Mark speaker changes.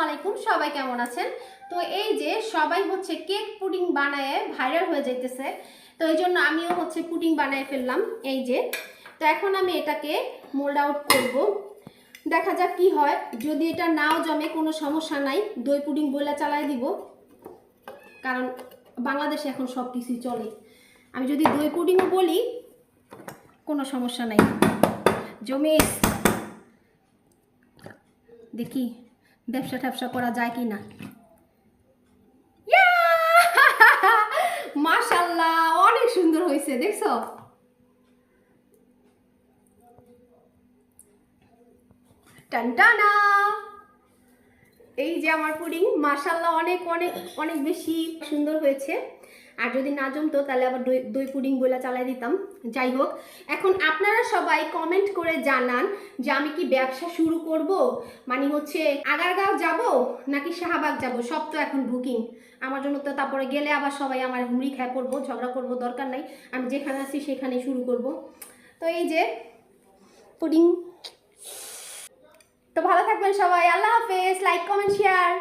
Speaker 1: আলাইকুম, সবাই কেমন আছেন? তো এই যে সবাই হচ্ছে কেক পুডিং বানায় ভাইরাল হয়ে যাইতেছে, তো এই জন্য আমিও হচ্ছে পুডিং বানায় ফেললাম। এই যে তো এখন আমি এটাকে মোল্ড আউট করব, দেখা যাক কি হয়। যদি এটা নাও জমে কোনো সমস্যা নাই, দই পুডিং বলে চালাই দিব, কারণ বাংলাদেশে এখন সব কিছুই চলে। আমি যদি দই পুডিংও বলি কোনো সমস্যা নাই। জমে দেখি ব্যবসা ট্যাবসা করা যায় কি না। মাশাআল্লাহ, অনেক সুন্দর হয়েছে, দেখছো? টানটানা, এই যে আমার পুডিং মাশাআল্লাহ অনেক অনেক অনেক বেশি সুন্দর হয়েছে। আর যদি না জমতো তাহলে আবার দই পুডিং বলে চালাই দিতাম। যাই হোক, এখন আপনারা সবাই কমেন্ট করে জানান যে আমি কি ব্যবসা শুরু করব, মানে হচ্ছে আগারগাঁও যাব নাকি শাহবাগ যাব। সব তো এখন বুকিং আমার জন্য, তো তারপরে গেলে আবার সবাই আমার হুমড়ি খায় পড়বো, ঝগড়া করবো, দরকার নাই। আমি যেখানে আছি সেখানেই শুরু করব। তো এই যে পুডিং। তো ভালো থাকবেন সবাই, আল্লাহ হাফেজ, লাইক কমেন্ট শেয়ার।